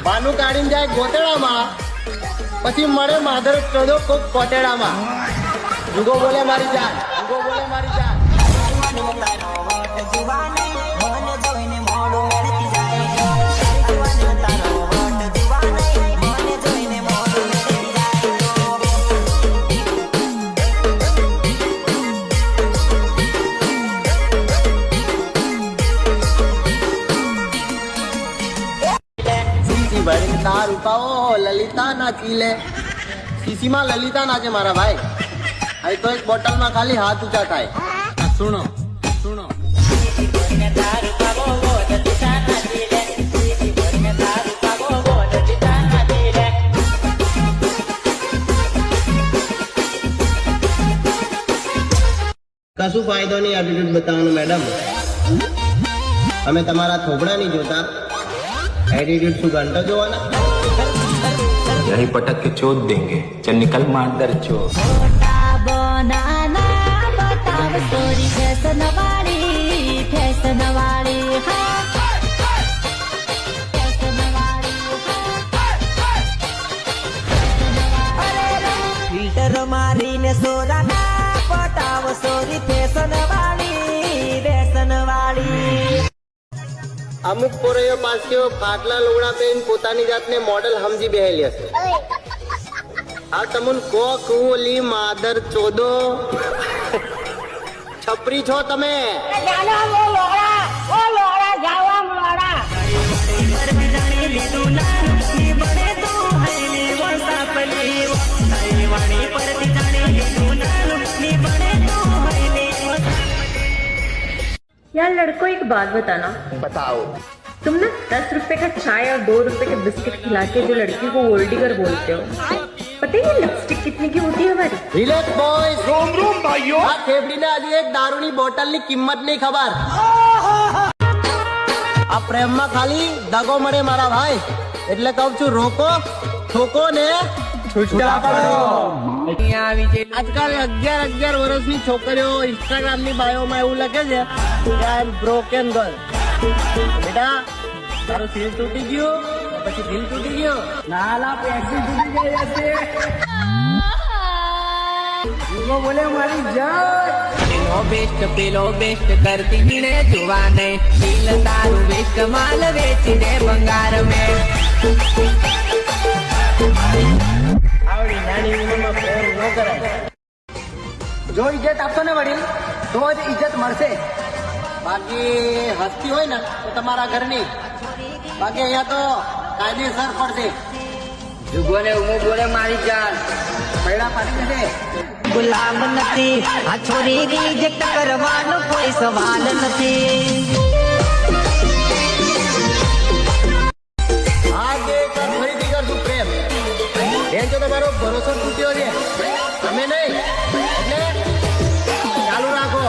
બાનું કાઢીને જાય ગોતેડામાં, પછી મળે માધર ચોદો કોક કોટેડામાં. જુગો બોલે મારી જાન, જુગો બોલે મારી જાન. તાર ઉપાવો લલિતા નાચી લે. સીસીમાં લલિતા નાચે મારા ભાઈ. અહીં તો એક બોટલમાં ખાલી હાથ ઊંચા થાય. સુનો સુનો. કશું ફાયદો નહીં એટીટ્યુડ બતાવવાનો મેડમ. અમે તમારા થોબડા નહીં જોતા, एटीट्यूड શું ઘંટો જોવાના. यही पटक के चोट देंगे. चल निकल मार चो. ફિલ્ટર મારીને સોરાના પટાવ સોરી ફેશન વાળી. અમુક પોરૈયો પાછો ફાટલા લુગડા પહેરીને પોતાની જાતને મોડલ સમજી બેહેલી હશે. આ તમુન કો કુલી માદર ચોદો છપરી છો તમે. यार लड़कों एक बात बताना. बताओ. तुम ना 10 रुपए का चाय और 2 रुपए के बिस्किट खिला के जो लड़की को गोल्ड डिगर बोलते हो, पता है लिपस्टिक कितने की होती है हमारी? Relax boys. રોમ રોમ ભાઈઓ. આ ખેબડીને હજી એક દારૂની બોટલની કિંમત નહીં ખબર. આ પ્રેમમાં ખાલી દગો મળે મારા ભાઈ. એટલે કહું છું રોકો, ઠોકો ને છૂટા પડો. આજકાલ 11 વર્ષની છોકરીઓ ઇન્સ્ટાગ્રામ ની બાયોમાં એવું લખે છે કે આઈ એમ બ્રોકન ગર્લ. બેટા તારું દિલ તૂટી ગયું, પછી દિલ તૂટી ગયો નાલા પેટી તૂટી ગઈ હશે. જુગો બોલે મારી જાન. પેલો બેસ્ટ કરતી હીણે જોવા નહીં. દિલ તારું બેસ્ટ માલ વેચી દે બંગાર મેં. આવડી નાની ઉંમરમાં પ્રેમ ન કરાય. જો ઇજ્જત આપશો ને વડીલ તો જ ઇજ્જત મળશે. બાકી હસ્તી હોય ને તો તમારા ઘરની, બાકી અહીંયા તો કાયદેસર પડશે. જુગો ને ઉમો બોલે મારી જાન. પૈડા પાડી જશે. ગુલામ નથી આ છોરી રિજેક્ટ કરવાનો કોઈ સવાલ નથી. આ જે ફરીથી કરશું પ્રેમ. બેન જો તમારો ભરોસો તૂટ્યો છે, અમે નહીં, એટલે ચાલુ રાખો.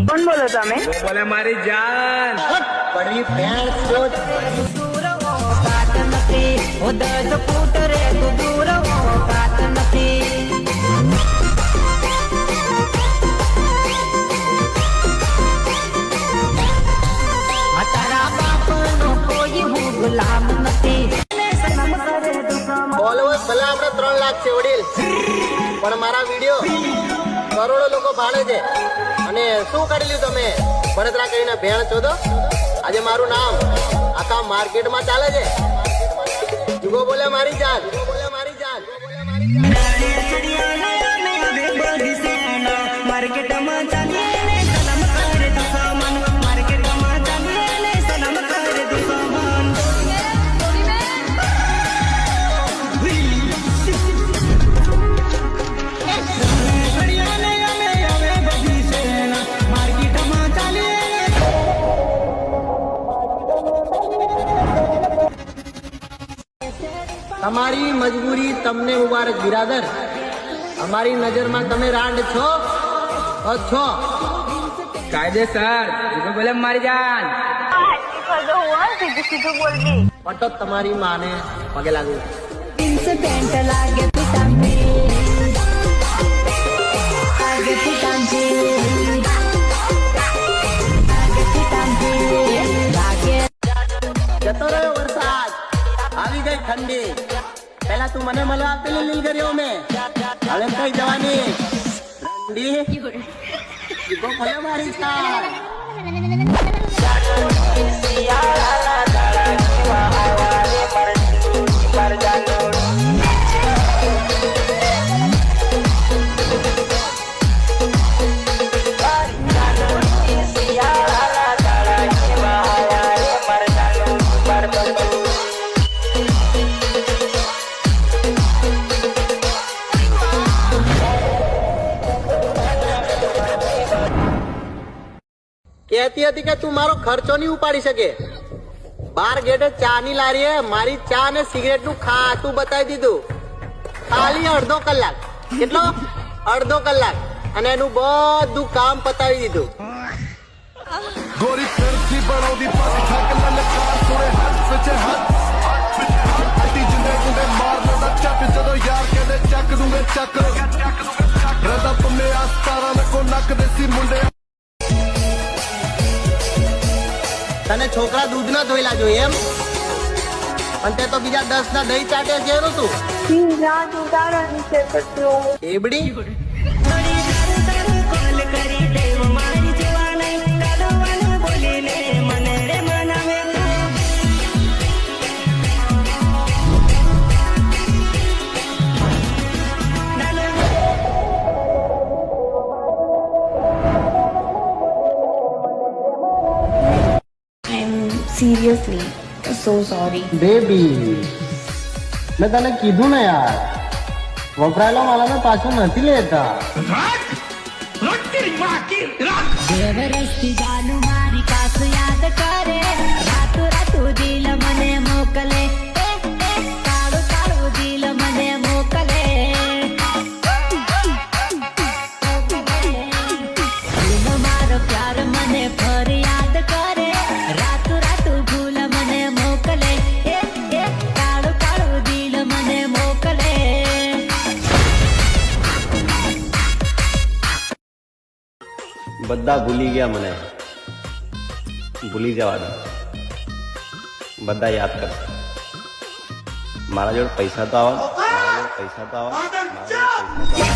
कौन बोलो તમે? बोले मारी जान. પડી ભેણ સોચ. કાત નથી ઓ 10 ફૂટ રે તું દૂર કાત નથી. તારા બાપનો કોઈ હું ગુલામ નથી. ફોલોવર્સ ભલે આપણે 3 લાખ છે વડીલ, પણ મારા વિડીયો કરોડો લોકો ભાડે છે. અને શું કરી લીધું તમે બળતરા કરીને ભેણ ચોદો? આજે મારું નામ આખા માર્કેટમાં ચાલે છે. જુગો બોલે મારી જાન, જુગો બોલે મારી જાન. માર્કેટમાં ચાલીને સલામ કરે તો સામાન. માર્કેટમાં ચાલીને સલામ કરે તો સામાન. તમારી મજબૂરી તમને મુબારક બિરાદર. અમારી નજરમાં તમે રાંડ છો તો છો. કાયદેસર. જુગો બોલે મારી જાન. પટો તમારી માને પગે લાગુ. ઇન્સિડન્ટ લાગે પિતાંજલિ. લાગે પિતાંજલિ. લાગે પિતાંજલિ. પહેલા તું મને મળવા આપેલી નીલગરીઓ મેં હવે કઈ જવાની રંડી ઈગો ભલે મારી છે કહેતી હતી કે તું મારો ખર્ચો નહીં ઉપાડી શકે બાર ગેટે ચા ની લારીએ મારી ચા ને સિગરેટ નું ખાતું બતાવી દીધું ખાલી અડધો કલાક કેટલો અડધો કલાક અને એનું બધું કામ પતાવી દીધું ગોરી ફેરથી બનાવતી પાછી ઠાક લલકાર સોએ હાથ સચે હાથ આટી જુંદે જુંદે માર લેતા ਚੱਕ ਜਦੋਂ ਯਾਰ ਕਹਿੰਦੇ ਚੱਕ ਦੂੰਗੇ ਚੱਕ ਰਦਾ ਪੰਮੇ ਆਸਤਾਰਾ ਨੇ ਕੋ ਨੱਕ ਦੇਸੀ ਮੁੰਡੇ તને છોકરા દૂધ ના ધોયેલા જોઈએ એમ પણ તે તો બીજા 10 ના દહીં ચાટે છે એનું તું એબડી થોડી તારું કોલ કરી દેવ મારી જવાને કાઢવાનું બોલીને મને રે મનાવે I'm seriously so sorry. Baby મેં તને કીધું ને યાર વપરાયેલો માલાને પાછું નથી લેતા દેવરસ્તી જાનુ મારી પાસ યાદ કરે રાતો રાતો દિલ મને મોકલે કાળું કાળું દિલ મને મોકલે દિલ મારો પ્યાર મને ફરિયાદ કરે રાતો રાતો ભૂલ મને મોકલે કાળું કાળું દિલ મને મોકલે બધા ભૂલી ગયા મને ભૂલી જવા દો બધા યાદ કરશે મારા જોડે પૈસા તો આવે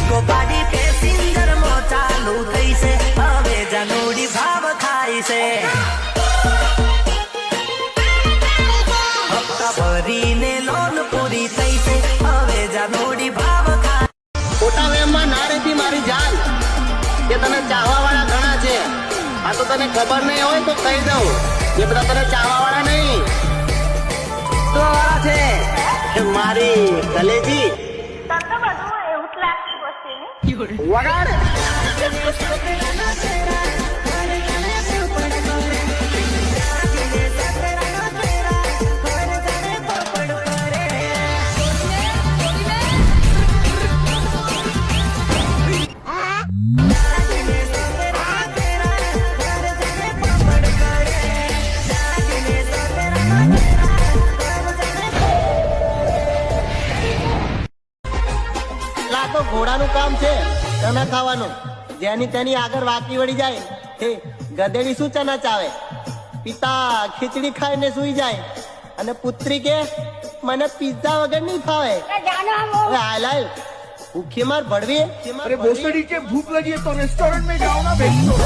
કો ગાડી પેસેન્જર મો ચાલુ થઈ છે હવે જનોડી ભાવ થાય છે હપ્તા ભરીને લોન પૂરી થઈ છે હવે જનોડી ભાવ થાય ખોટા વેમમાં ના રહેતી મારી જાન કે તને ચાહવા વાળા ઘણા છે આ તો તને ખબર નહીં હોય તો કહી દઉં એ બધા તને ચાહવા વાળા નહીં તો વાળા છે કે મારી કલેજી વગાડ તો ઘોડાનું કામ છે ચના ખાવાનું જેની તેની આગળ વાકી વળી જાય હે ગધેડી શું ચના ચાવે પિતા ખીચડી ખાઈને સુઈ જાય અને પુત્રી કે મને પિઝા વગર નહીં ફાવે अरे हाल हाल भूखी मार भड़वी अरे भोसड़ी के भूख लगी है तो रेस्टोरेंट में जाओ ना बेचो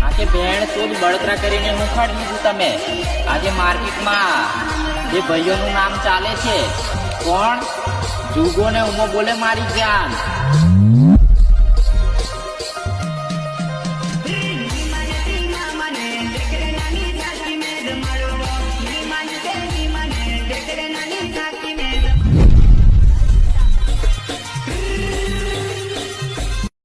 આકે ભેણ શોધ બળતરા કરીને મુખાડી દીધું તમે આજે માર્કેટમાં જે ભાઈઓનું નામ ચાલે છે કોણ જુગો ને ઉમો બોલે મારી જાન